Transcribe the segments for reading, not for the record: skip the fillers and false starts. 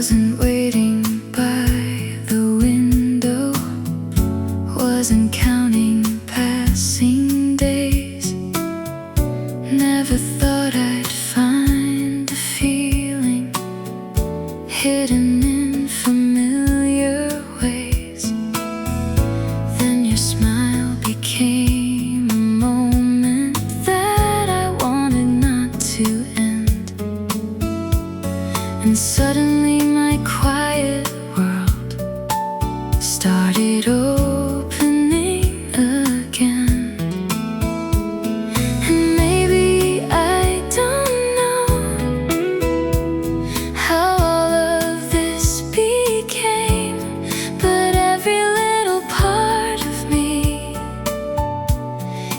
Wasn't waiting by the window, wasn't counting passing days. Never thought I'd find a feeling hidden in familiar ways. Then your smile became a moment that I wanted not to end. And suddenly my quiet world started opening again. And maybe I don't know how all of this became, but every little part of me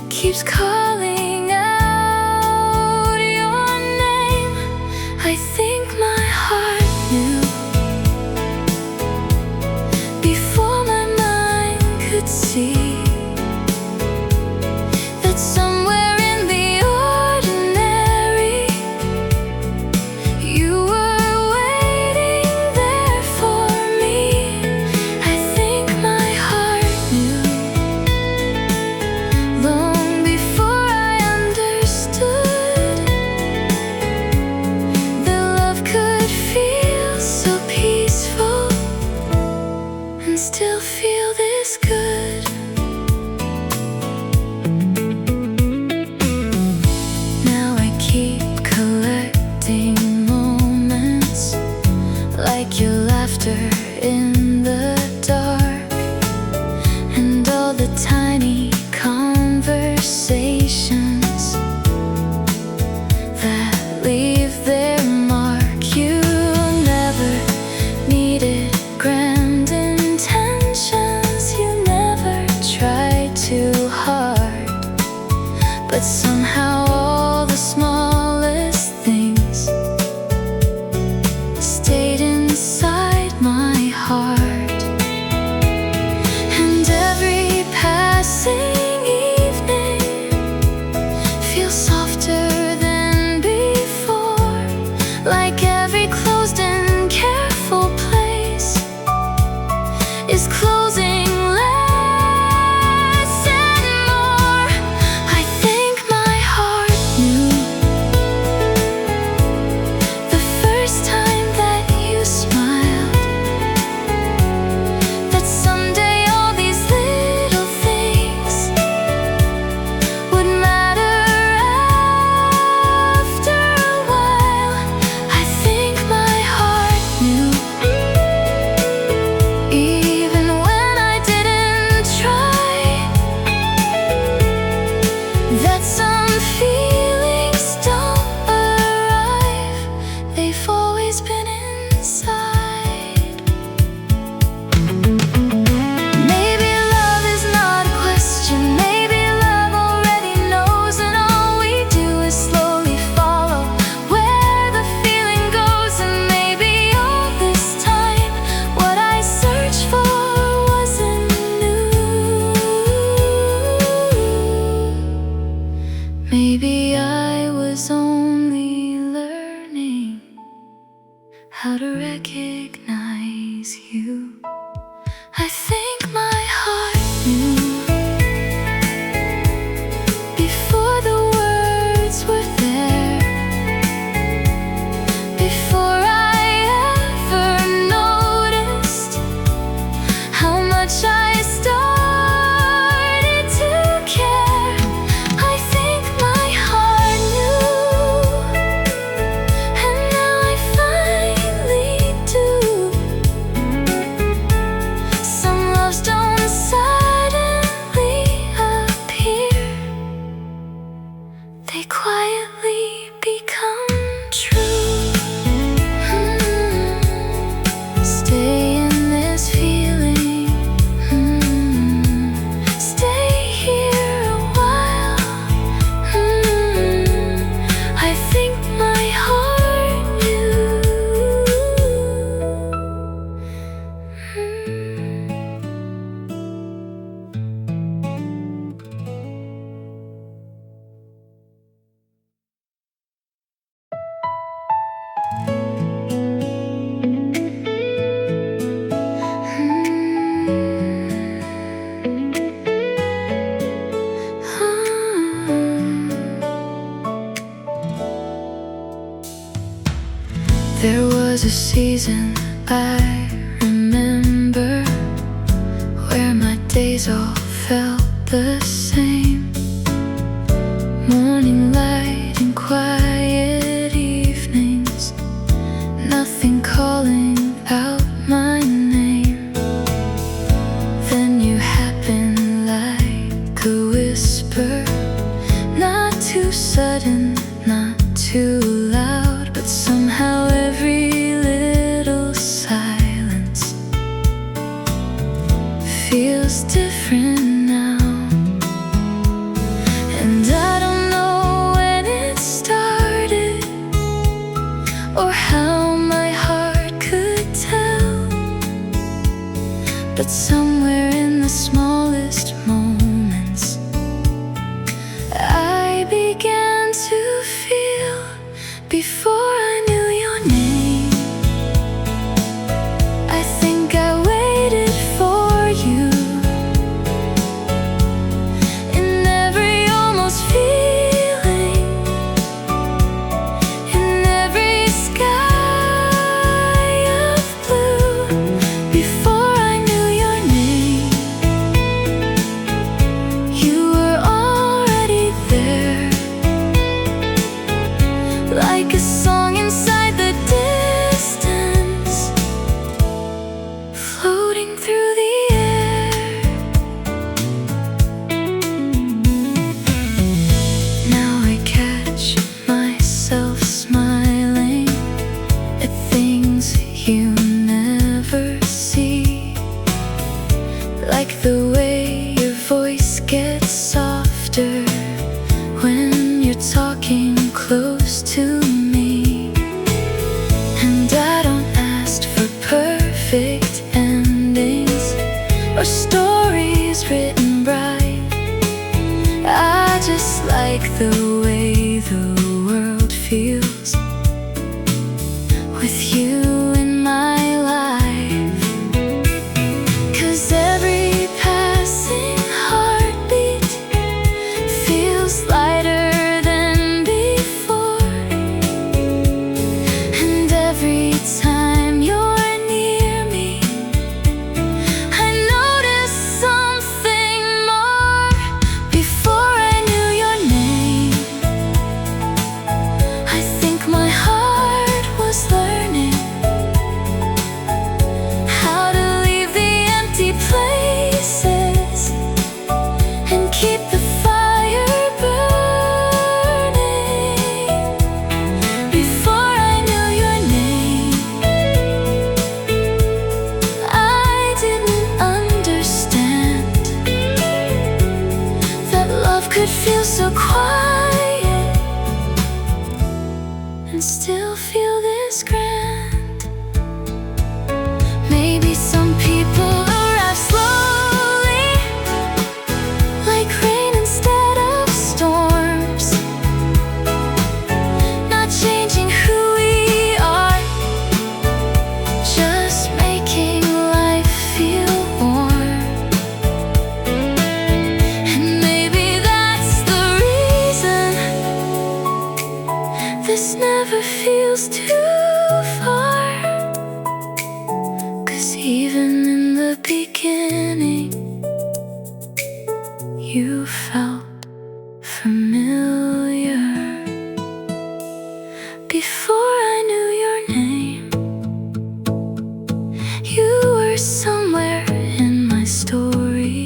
keeps calling out your name. I think my heart knew before my mind could see that somewhere in the ordinary you were waiting there for me. I think my heart knew long before I understood that love could feel so peaceful and still feel this good. Now I keep collecting moments like your laughter in the dark, and all the tiny conversations that leave their mark. You never needed grand intentions, you never tried too hard, but somehow all the smallest things stayed inside my heart. And every passing evening feels softer than before, like every closed and careful place is closing less and more. I think my heart knew the first time that you smiled that someday all these little things would matter after a while. I think my heart knew even when I didn't try, that some feelings don't arrive, they've always been inside. Maybe love is not a question, maybe love already knows, and all we do is slowly follow where the feeling goes. And maybe all this time what I searched for wasn't new. Maybe I was only learning how to recognize you. I think my heart knew before the words were there, before I ever noticed how much I started to care. I think my heart knew, and now I finally do. There was a season I remember where my days all felt the same. Morning light and quiet evenings, nothing calling out my name. Then you happen like a whisper, not too sudden, not too loud, but somehow every little silence feels different now. And I don't know when it started or how my heart could tell, but somewhere in the smallest moments I began to feel. Before I knew your name, I think I waited for you. In every almost feeling, in every sky of blue. Before I knew your name, you were already there, like a song inside the distance, floating through the air. Now I catch myself smiling at things you never see, like the way your voice gets softer when you're talking close to me. And I don't ask for perfect endings or stories written bright. I just like the way the world feels with you in my life. 'Cause every passing heartbeat feels lighter than before, and every time you're near me, I notice something more. Before I knew your name, I think my heart was learning how to leave the empty places and keep the fire burning. Before I knew your name, I didn't understand that love could feel so quiet and still feel this grand. Maybe some people arrive slowly, like rain instead of storms, not changing who we are, just making life feel warm. And maybe that's the reason this never feels too far. 'Cause even in the beginning, you felt familiar. Before I knew your name, you were somewhere in my story,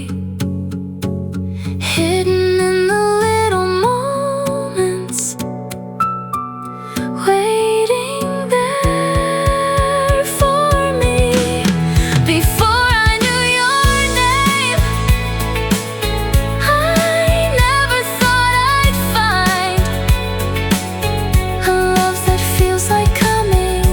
hidden in the little moments, waiting there for me. Before I knew your name, I never thought I'd find a love that feels like coming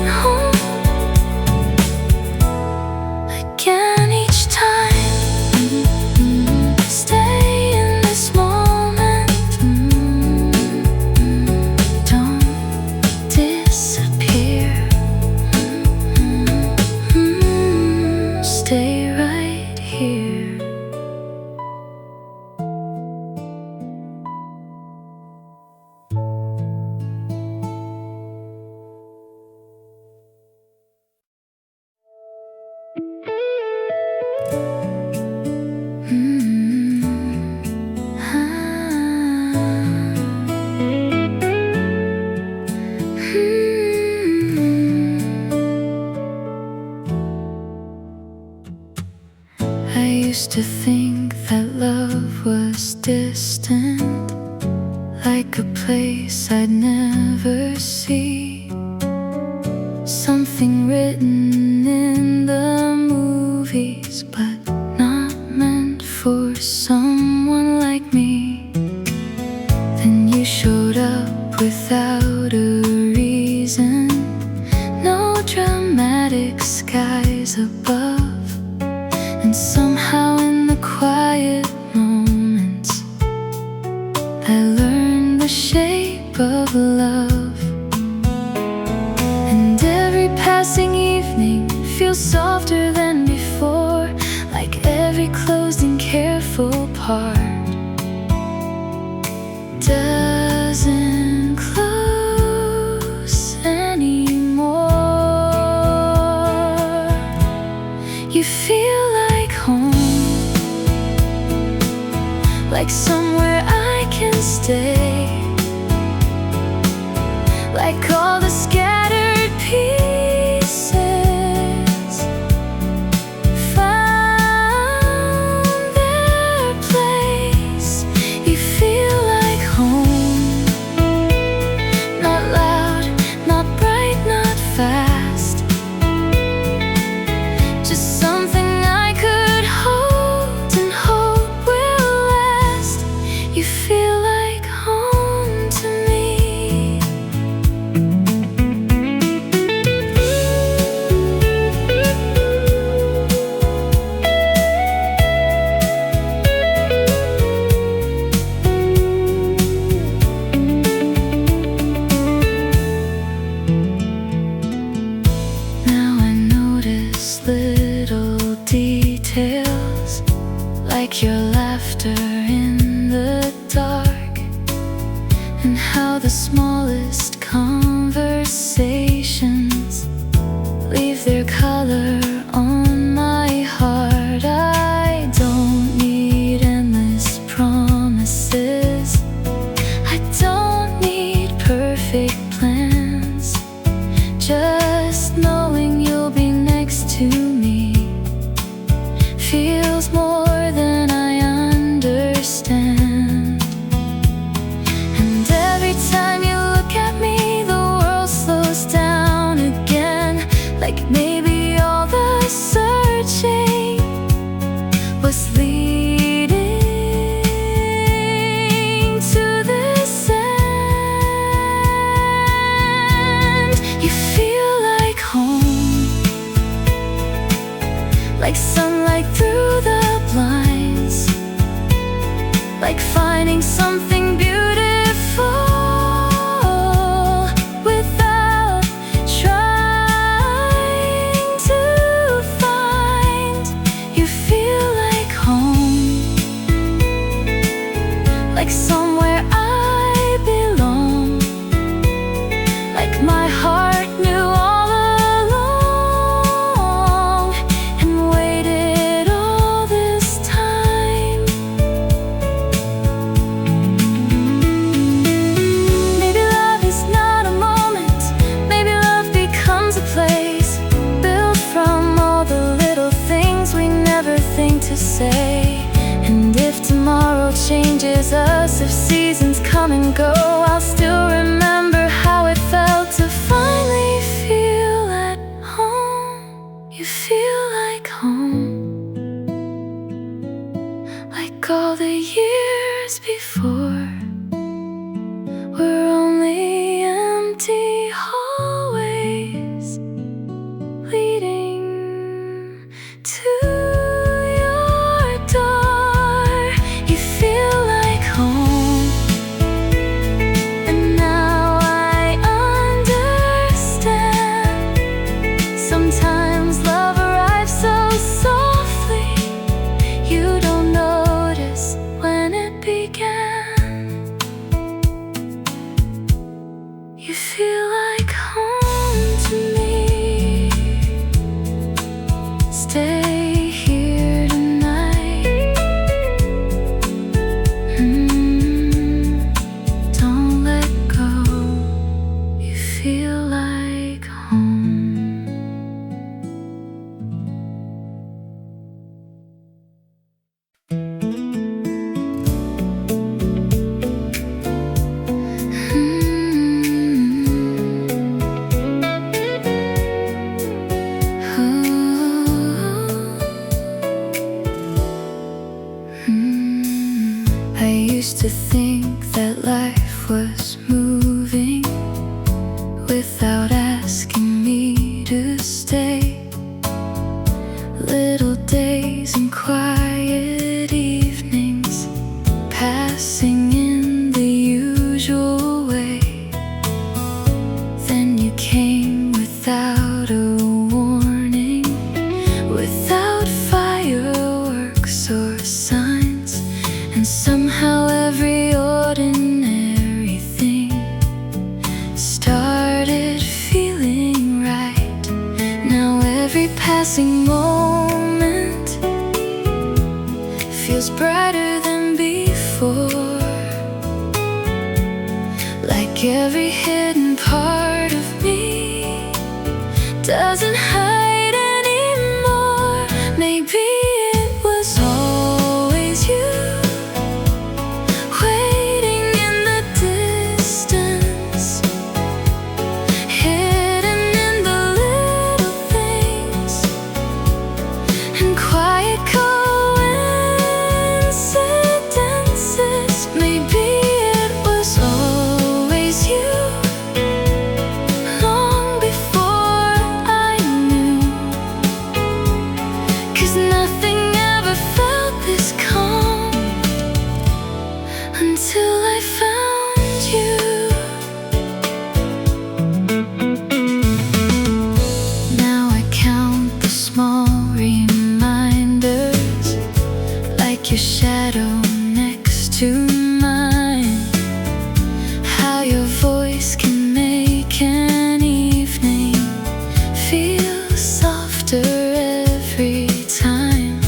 used to think that love was distant, like a place I'd never see, something written in the movies, but not meant for someone like me. Then you showed up without a reason, no dramatic skies above, and somehow in the quiet moments I learned the shape of love. And every passing evening feels softer than before, like every closed and careful part doesn't close anymore. You feel like home, like somewhere I can stay, like all the scattered pieces found their place. You feel like home, not loud, not bright, not fast, just something I could hold and hope will last. You feel like home to me. Now I notice little details, like your laughter in the dark, and how the smallest conversations leave their color on my heart. I don't need endless promises, I don't need perfect plans, just knowing you'll be next to me feels more than I understand. And every time you look at me, the world slows down again, like maybe all the searching was leading to this end. You feel like home, like sunlight through the blinds, like finding something beautiful without trying to find. You feel like home, like somewhere I belong, like my heart knew all along and waited all this time. passing moment feels brighter than before, like every hidden part of me doesn't hide anymore. Maybe it was always you, waiting in the distance, hidden in the little things and quiet coincidences. Maybe it was always you, long before I knew, 'cause nothing ever felt this calm until I found you. Now I count the small reminders, like your shadow next to mine, how your voice can make an evening feel softer every time.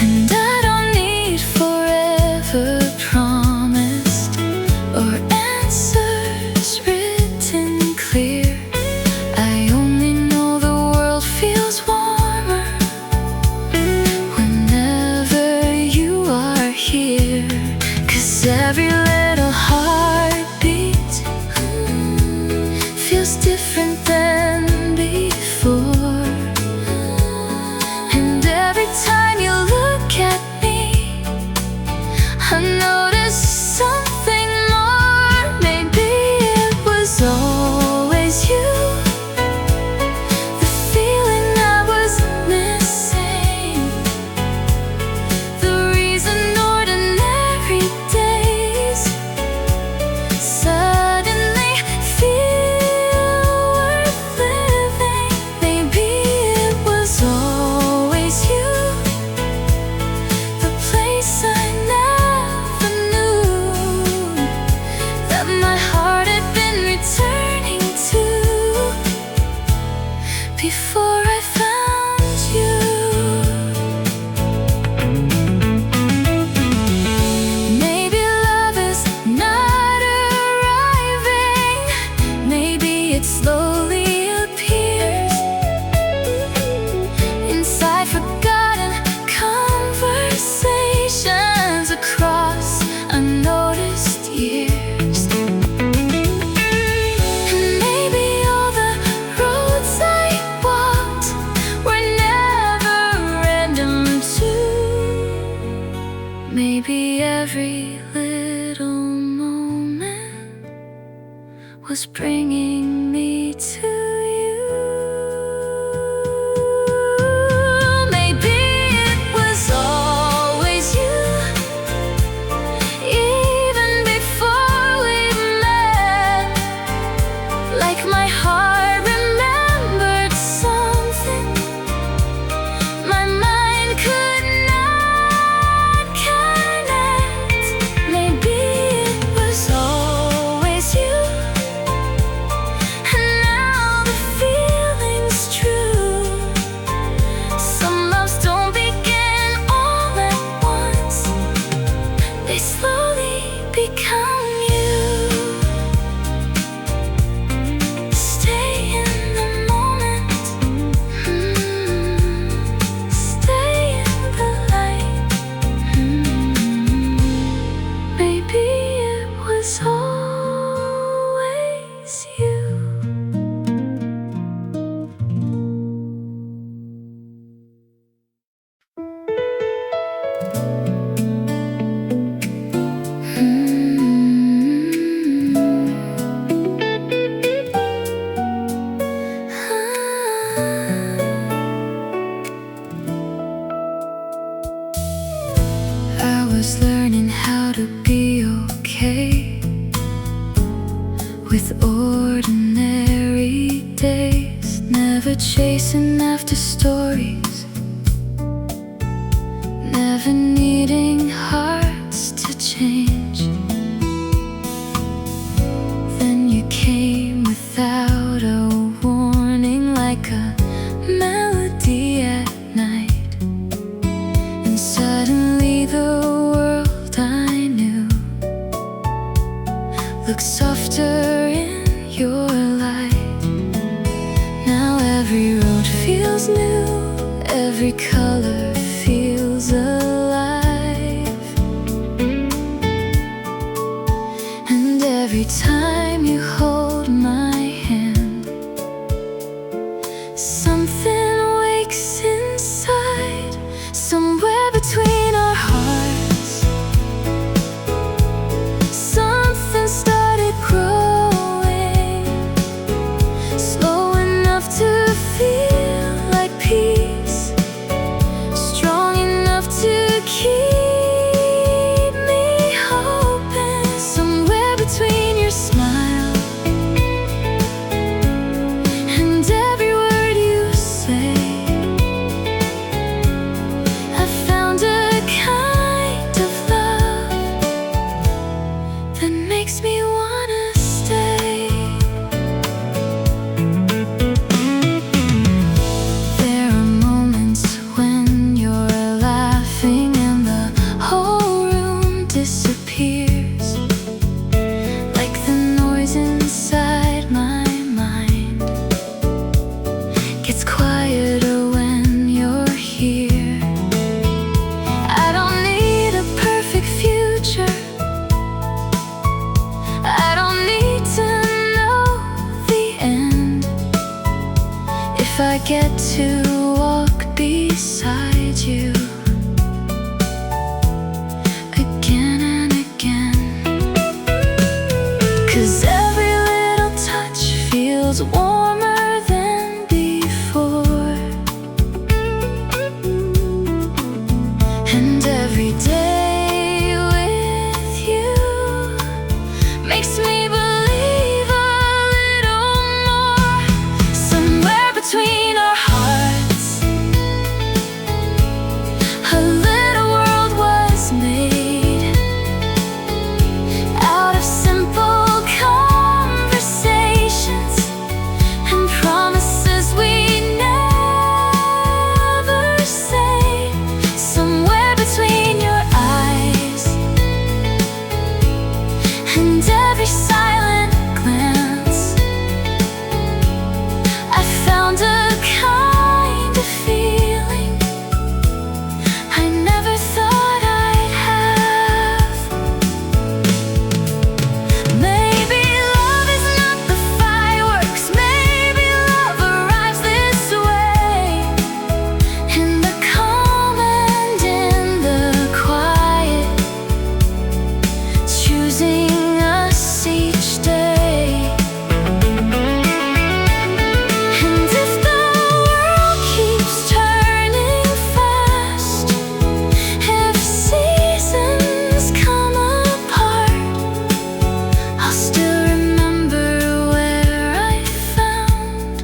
And I don't need forever promised or answers written clear. I only know the world feels warmer whenever you are here. 'Cause every little heartbeat feels different than before. And every time you look at me, I notice something more. Maybe it was always you, the feeling I was missing, the reason ordinary days suddenly feel worth living. Maybe it was always you, the place I never knew that my heart had been returning to before I found you. Maybe love is not arriving, maybe it slowly appears inside forgotten conversations across unnoticed years. And maybe all the roads I walked were never random too. Maybe every little moment was bringing me to you. Maybe it was always you, even before we met, like my heart remembered something my mind could not connect. Maybe it was always you, and now the feeling's true. Some loves don't begin all at once, they slowly become you. Stay in the moment, stay in the light. Maybe it was always you. I was learning how to be okay with ordinary days, never chasing after stories, never needing hearts to change. Then you came without a warning, like a Every road feels new, every color feels alive. And every time you hold my hand, something wakes inside, somewhere between our hearts. Something started growing, slow enough to feel like peace, strong enough to keep me hoping. Somewhere between your smile and every word you say, I found a kind of love that makes me wanna stay. There are moments when you're laughing and the whole room disappears, like the noise inside my mind gets quieter when you're here. I don't need a perfect future, I don't need to know the end. If I get to walk beside you again and again, 'cause every little touch feels warmer than before. And every day with you makes me believe a little more. Somewhere between our hearts, a little world was made out of simple conversations and promises we never say. Somewhere between your eyes and every silent glance, I found a kind of feeling I never thought I'd have. Maybe love is not the fireworks, maybe love arrives this way, in the calm and in the quiet, choosing us each day. And if the world keeps turning fast, if seasons come apart, I'll still remember where I found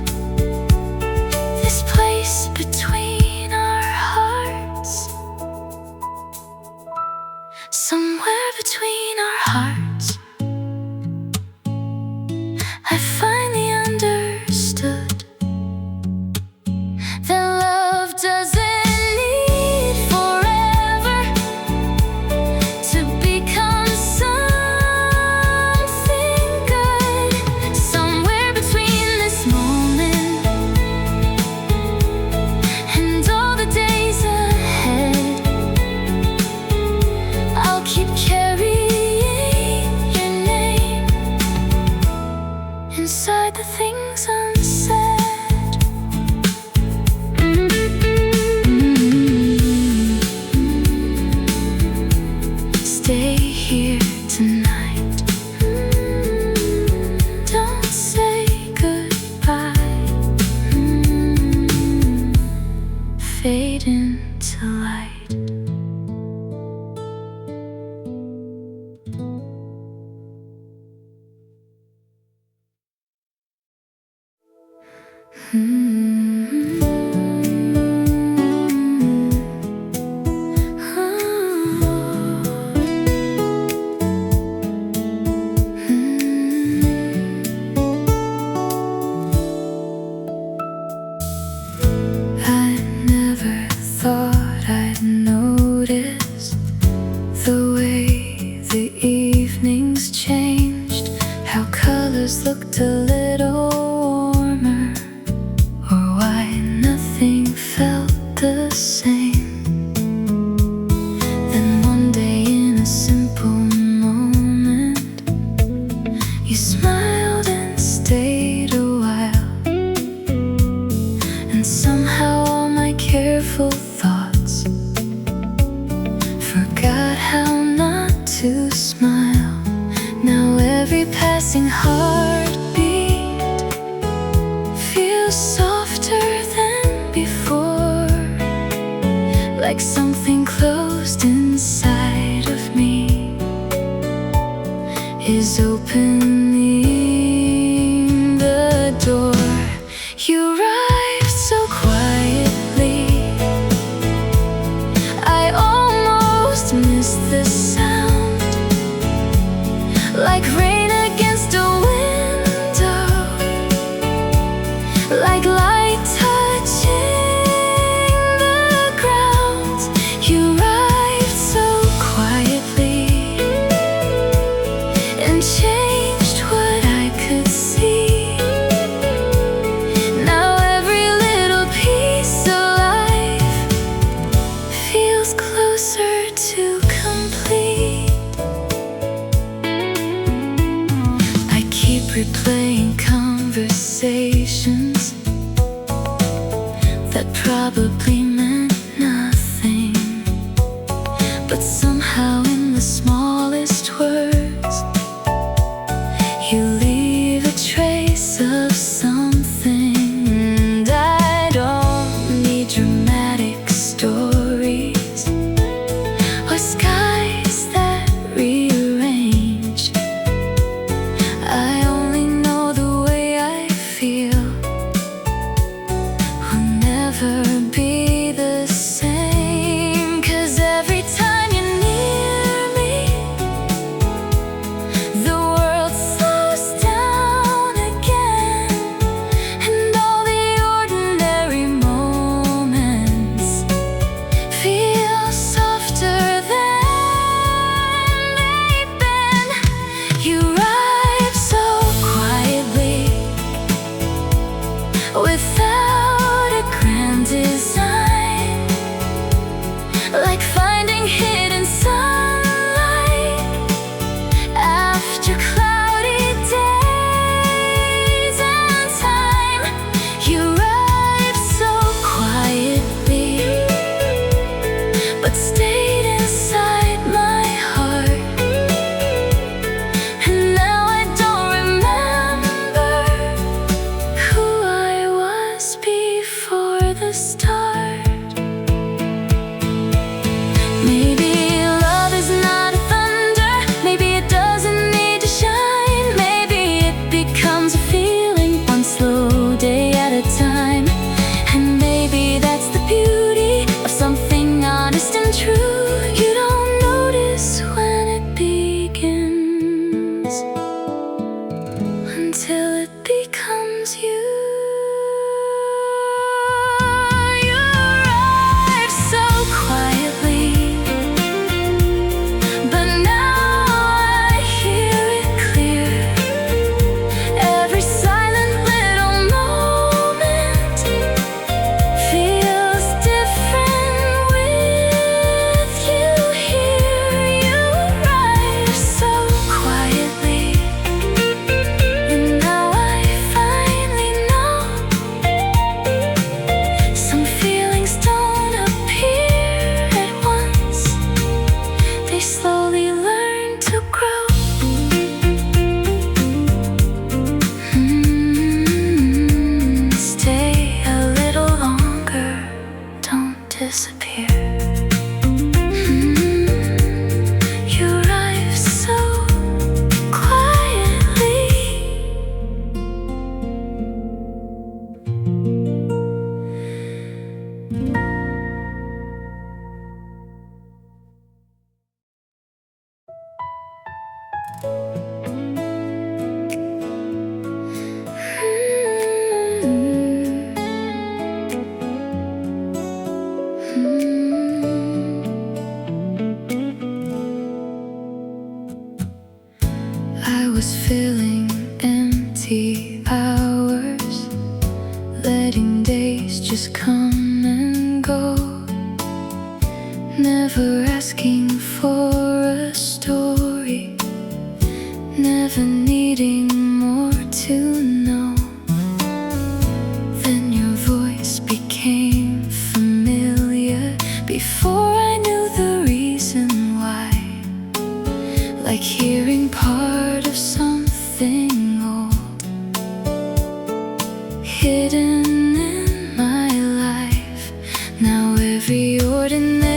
this place between our hearts. Somewhere between our hearts, I finally understood that love doesn't need forever to become something good. Somewhere between this moment and all the days ahead, I'll keep carrying your name inside the things unsaid. Stay here tonight, don't say goodbye. Fade into light. I never thought I'd notice the way the evenings changed, how colors looked a little warmer like something closed inside of me is opening the door. You arrived so quietly, I almost missed the sound, like rain against a window, like light touching the ground. You arrived so quietly and changed what I could see. Now every little piece of life feels closer to complete. I keep replaying conversations that probably meant nothing, but somehow in the smallest words you leave a trace of something. And I don't need dramatic stories or skies that rearrange. I only know the way I feel will never be the same. 'Cause every time you're near me, the world slows down again, and all the ordinary moments feel softer than they've been. You arrive so quietly, without a grand design, like finding hidden sunlight after cloudy days and time. You arrived so quietly, but stayed inside my heart. And now I don't remember who I was before the start. Maybe love is not a thunder, maybe it doesn't need to shine. Maybe it becomes a feeling, one slow day at a time. And maybe that's the beauty of something honest and true. You don't notice when it begins until it becomes you. You arrived so quietly, but now I hear it clear. Every silent little moment feels different with you here. You arrived so quietly, and now I finally know some feelings don't appear at once, they slowly learn to grow. Stay a little longer, don't disappear. You arrive so quietly. I was feeling empty hours, letting days just come and go, never asking for a story, never needing more to know. Then your voice became familiar before I knew the reason why, like hearing part of something old, hidden in my life. Now every ordinary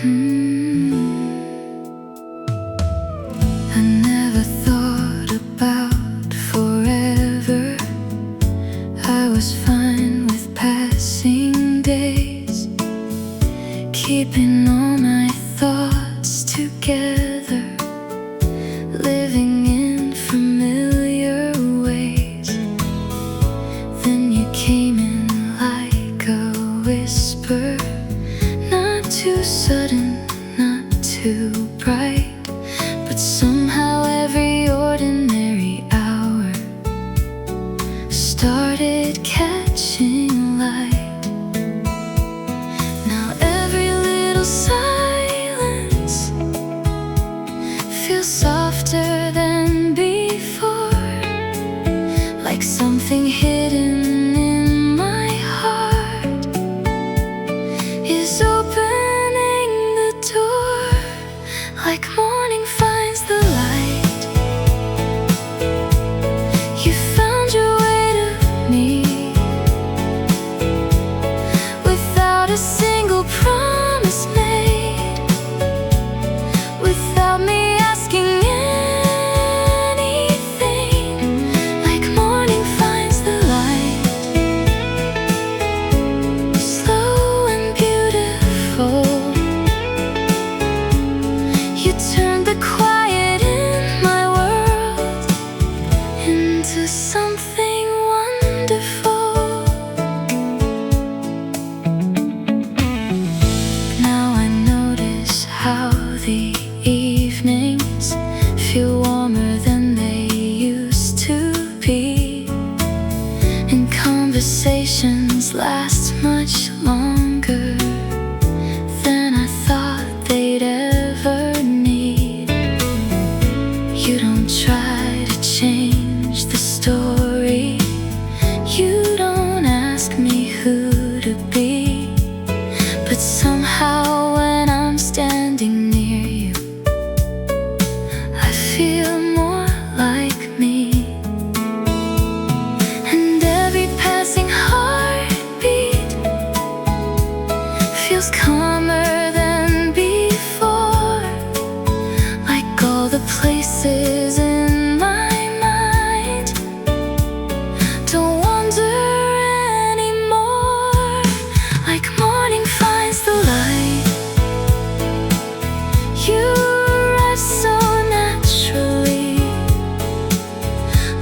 I never thought about forever. I was fine with passing days, keeping all my thoughts together, living in familiar ways. Then you came in like a whisper, not too sudden, not too bright, but somehow every ordinary hour started catching light. Now every little silence feels softer than before, like something hidden in my heart is opening the door, like morning finds the light. You found your way to me without a single promise made, without me asking anything, like morning finds the light. Slow and beautiful, you turned the quiet in my world into something wonderful. Now I notice how the evenings feel warmer than they used to be, and conversations last much longer than I thought they'd ever need. You don't try to change the story, you don't ask me who to be, but somehow when I'm standing near you, I feel more like me. And every passing heartbeat feels calmer than before, like all the places in my mind don't wander anymore, like morning finds the light. You arrive so naturally,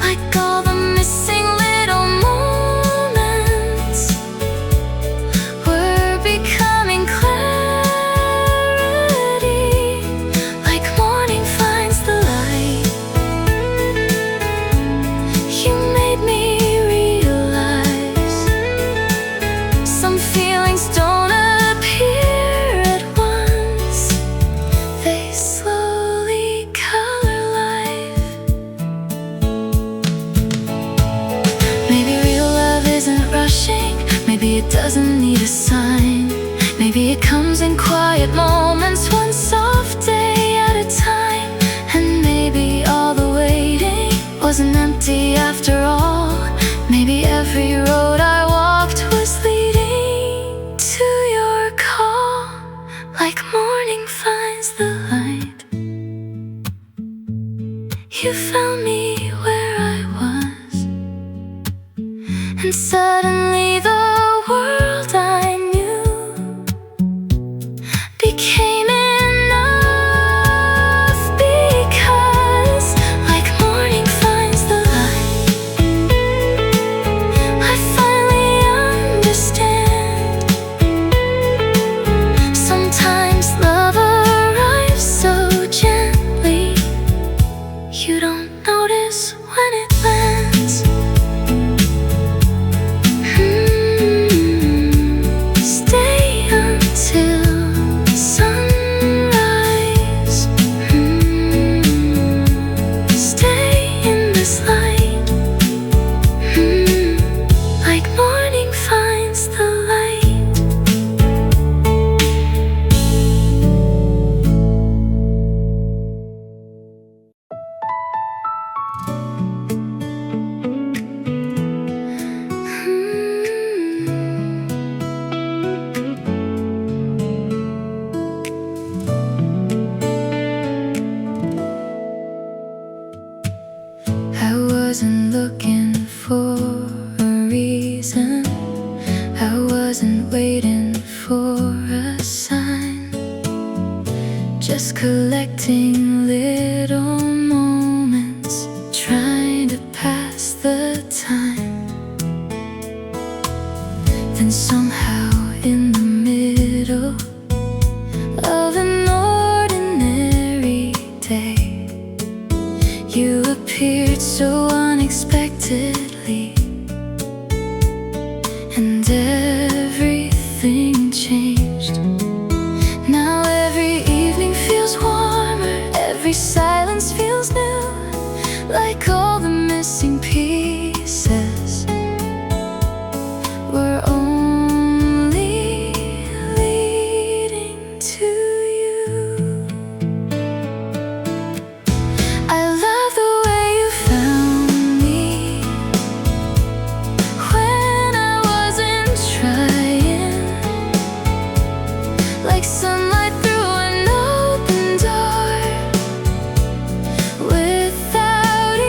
like all the missing little moments were becoming clarity, like morning finds the light. You made me realize some feelings don't appear at once, they slowly color life. Maybe real love isn't rushing, maybe it doesn't need a sign, maybe it comes in quiet moments, one soft day at a time. And maybe all the waiting wasn't empty after all, maybe every road I walked was leading to your call, like morning finds the light. You found me where I was, and suddenly the world I knew became enough, because like morning finds the light, I finally understand. Sometimes love arrives so gently, you don't notice just collecting little moments, trying to pass the time. Then somehow in the middle of an ordinary day, you appeared so unexpectedly, and everything changed. Now every evening feels warmer, every silence feels new, like all the missing pieces were only leading to you. I love the way you found me when I wasn't trying, like sunlight through an open door, without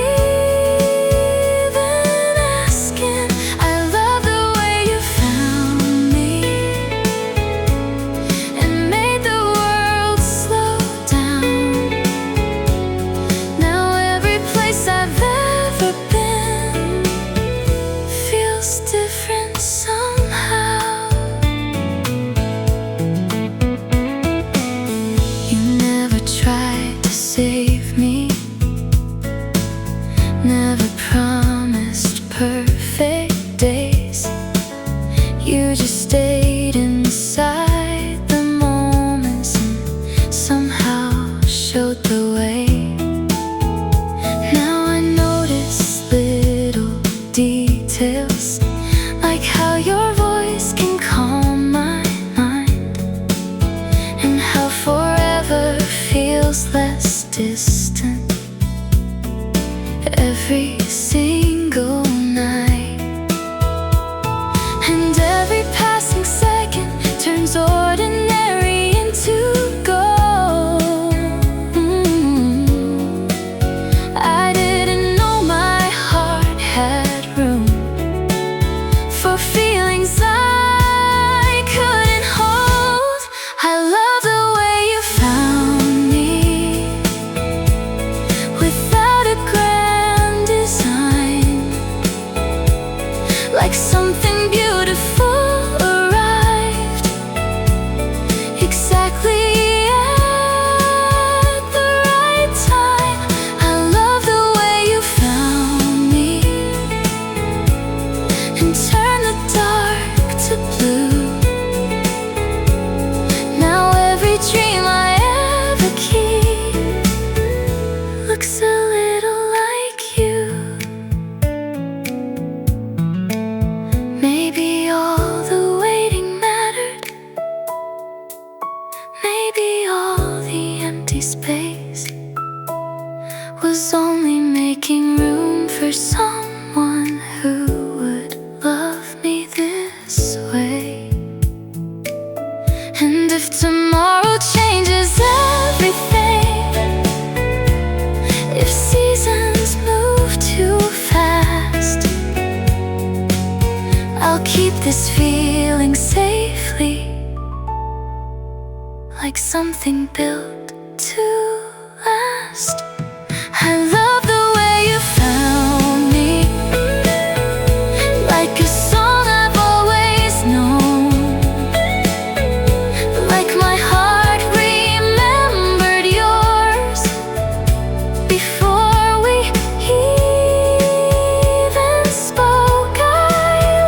even asking. I love the way you found me and made the world slow down. Now every place I've ever been feels different somehow. You never tried to save me, never promised perfect days. You just stayed inside the moments and somehow showed the way. Now I notice little details, like how your voice can calm my mind, and how forever feels less distant every single night. And every passing second turns ordinary into gold. I didn't know my heart had room for feelings I couldn't hold. I love the way you found me without a grand design, like something beautiful arrived exactly at the right time. I love the way you found me and turned the dark to blue. Now every dream I ever keep looks a little like you. Maybe all the waiting mattered, maybe all the empty space was only making room for someone who would love me this way. And if tomorrow changes everything, if seasons move too fast, I'll keep this feeling safely, like something built to last. I love the way you found me, like a song I've always known, like my heart remembered yours before we even spoke. I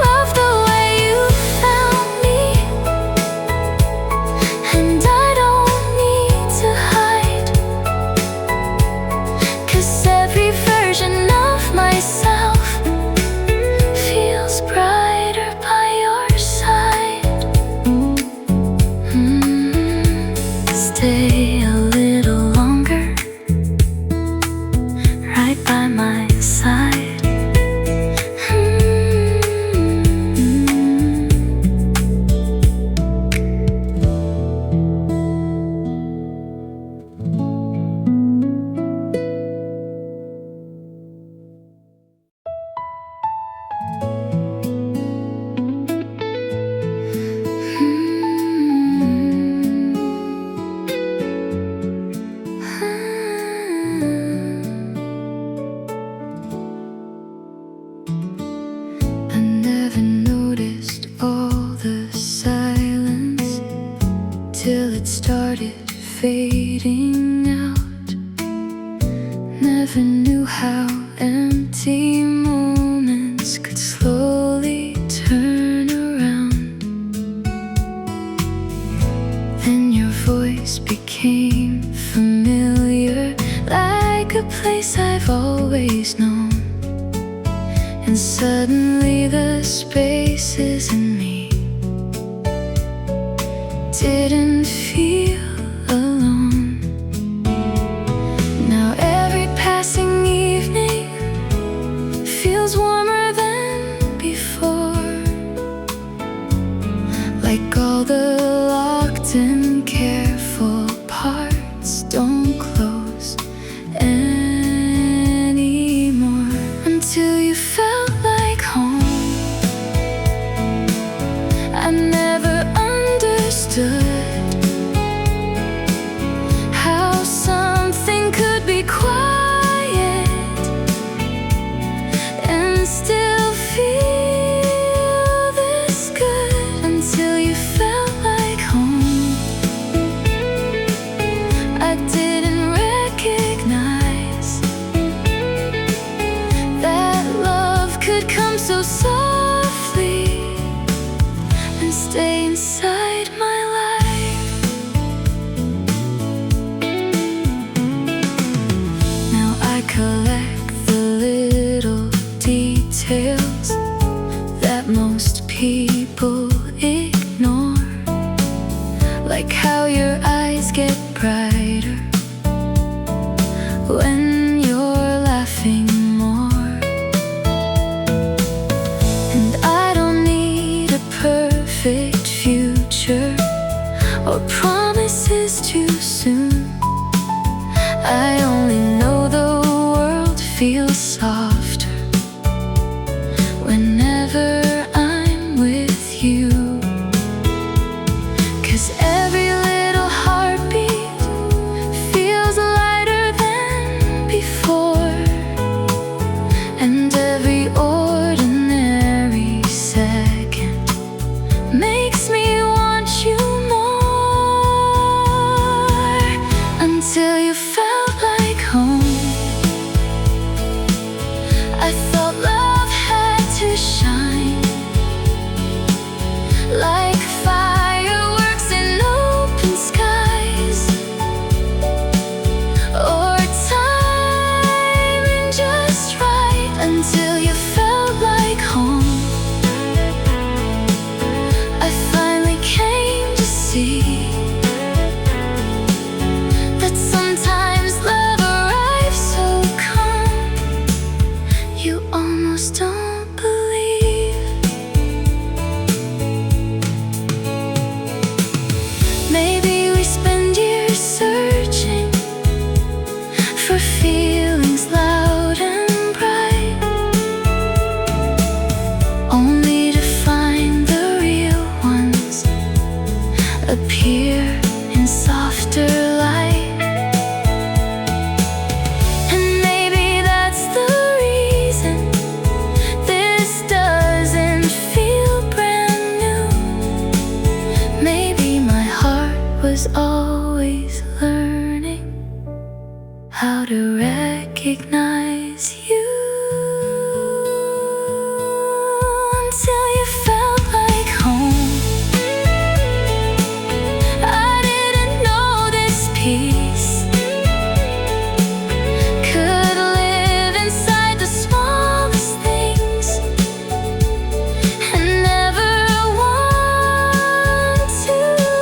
love the way you found me, and I don't need to hide. started fading out. Never knew how empty moments could slowly turn around. Then your voice became familiar, like a place I've always known. And suddenly the spaces in me didn't feel alone. Now every passing evening feels warmer than before, like all the locked and careful parts don't close anymore. Until you felt like home. I never understood how something could be quiet and still feel this good. Until you felt like home. I didn't recognize that love could come so softly and stay inside my life. Now I collect the little details that most people ignore, like how your eyes get brighter when you're laughing more. And I don't need a perfect future or promises too soon. I only know the world feels softer whenever I'm with you. 'Cause every little heartbeat feels lighter than before, and every ordinary second makes me want you more. Until you felt like home. I thought love had to shine like fireworks in open skies, or timing just right. Until you felt like home. I finally came to see that sometimes love arrives so calm you almost don't believe. Maybe we spend years searching for feelings loud and bright, only to find the real ones appear in softer light. And maybe that's the reason this doesn't feel brand new. Maybe my heart was always learning how to recognize you. Until you felt like home. I didn't know this peace could live inside the smallest things, and never want to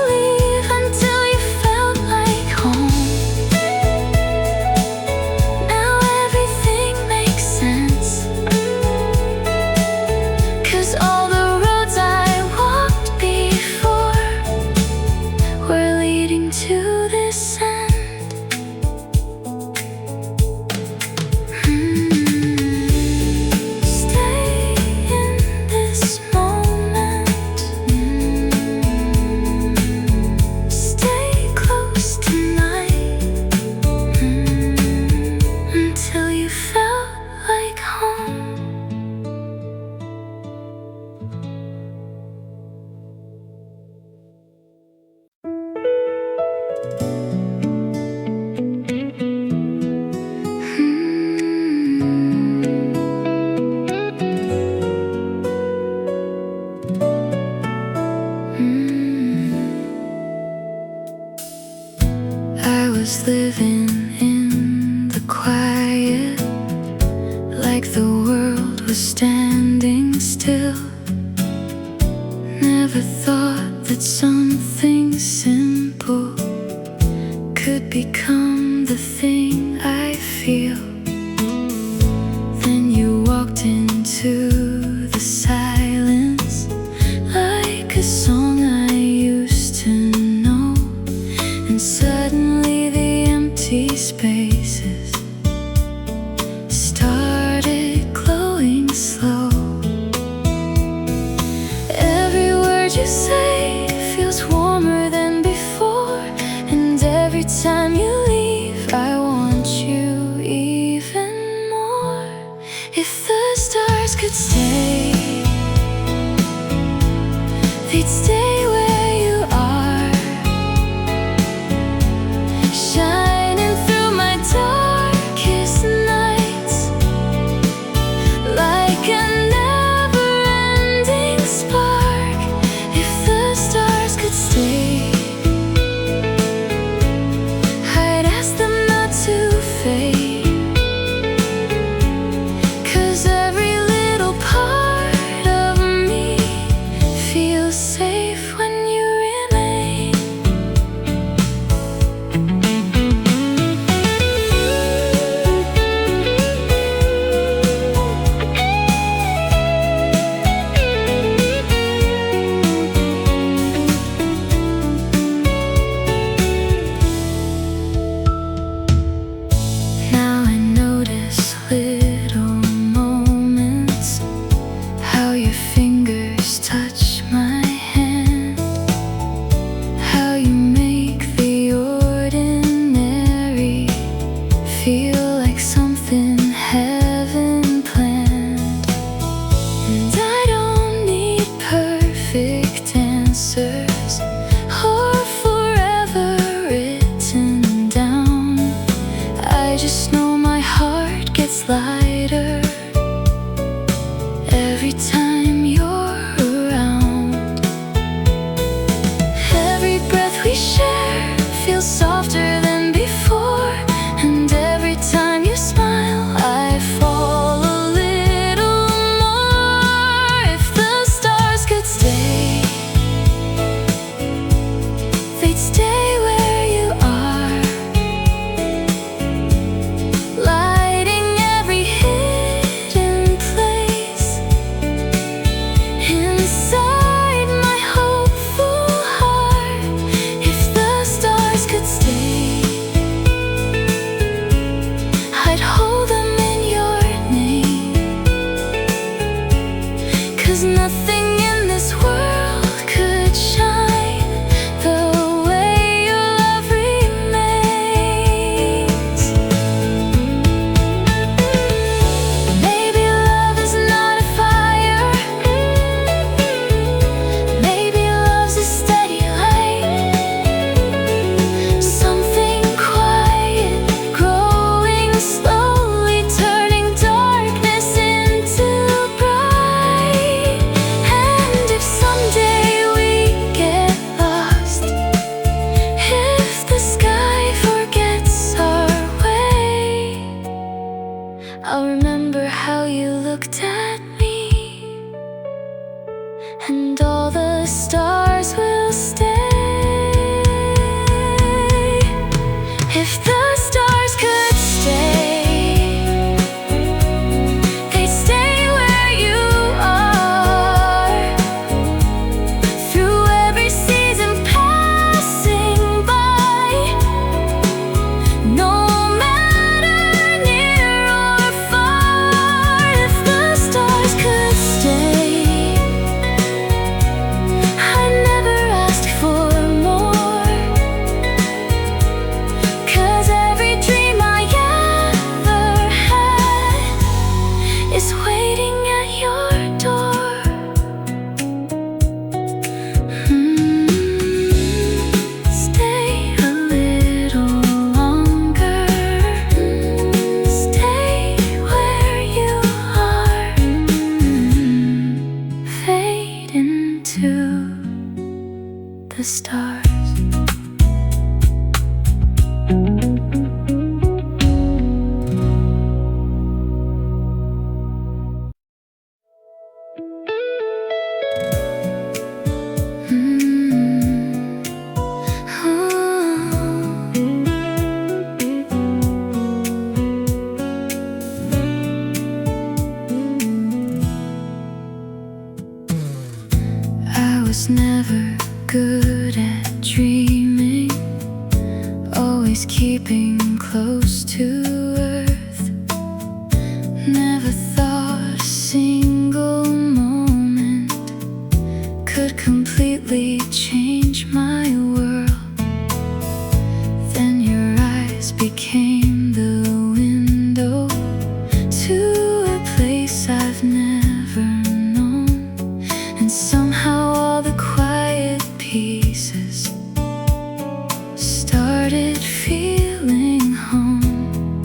leave. Until you felt like home. Now everything makes I was living in the quiet, like the world was standing still. Never thought that something simple could become the thing I feel. Then you walked into the silence, like a song I used to know. And suddenly the empty spaces started glowing slow. Every word you say feels warmer than before, and every time you leave I want you even more. If the stars could stay, they'd stay where you are, shining through my darkest nights, like a never-ending spark. If the stars could stay, I'd ask them not to fade, 'cause every little part of me feels safe when you remain. Now I notice little moments, how your fingers touch my hand, how you make the ordinary feel like something heaven planned. And I don't need perfect answers or forever written down. I just know my heart gets lighter every time you're around. Every breath we share feels softer than before, and every time you smile I fall a little more. If the stars could stay, they'd stay where you are, always keeping close to earth. Never thought a single moment could completely change my world. Then your eyes became the window to a place I've never known, and somehow all the quiet pieces started feeling home.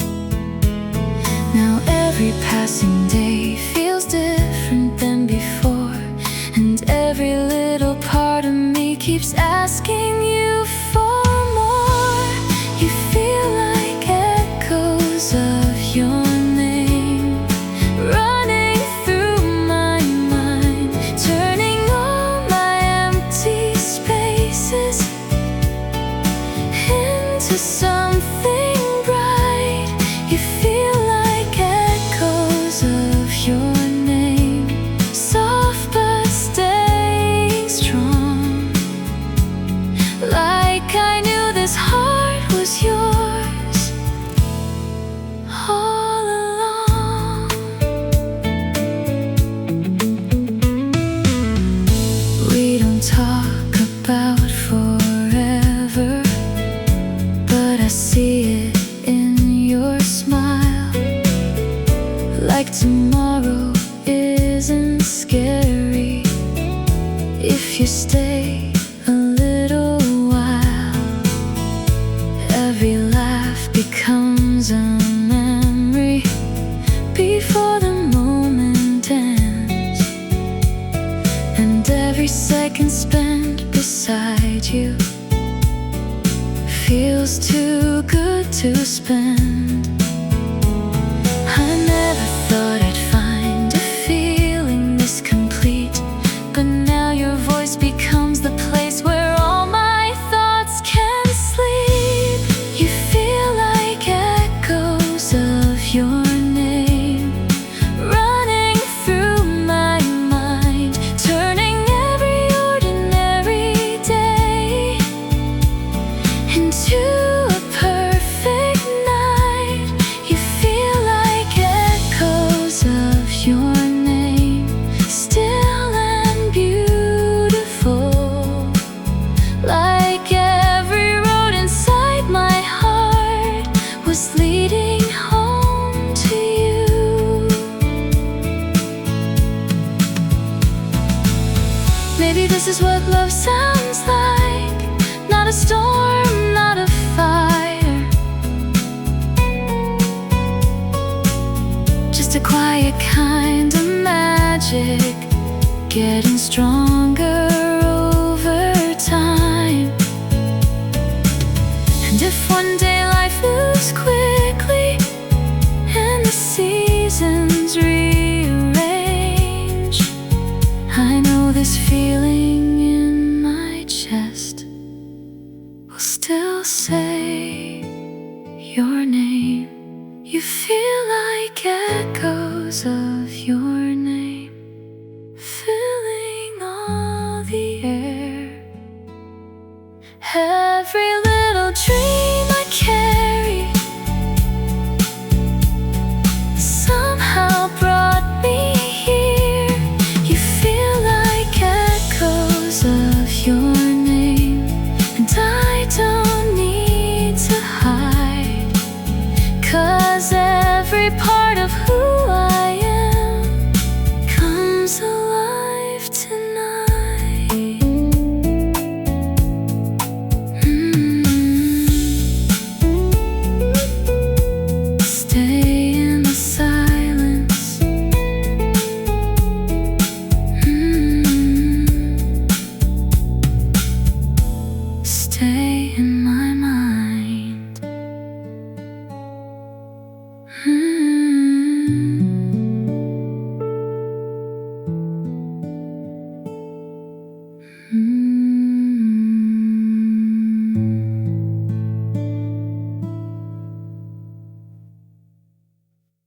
Now every passing day feels different than before, and every little part of me keeps asking you for more. You feel like echoes of your name running through my mind, turning all my empty spaces into something bright. You feel like echoes of your name, soft but staying strong. Like I knew this heart was yours all along. We don't talk about forever, but I see it in your smile. Like tomorrow isn't scary if you stay a little while. Every laugh becomes a memory before the moment ends, and every second spent beside you feels too good to spend. I never thought I'd find a feeling this complete, but now your voice becomes the place where all my thoughts can sleep. You feel like echoes of your name running through my mind, turning every ordinary day into a perfect night. You feel like echoes of your name, still and beautiful. Like every road inside my heart was leading home to you. Maybe this is what love sounds like. Not a storm, not a fire, just a quiet kind of magic, getting stronger over time. And if one day life moves quickly and the seasons rearrange, I know this feeling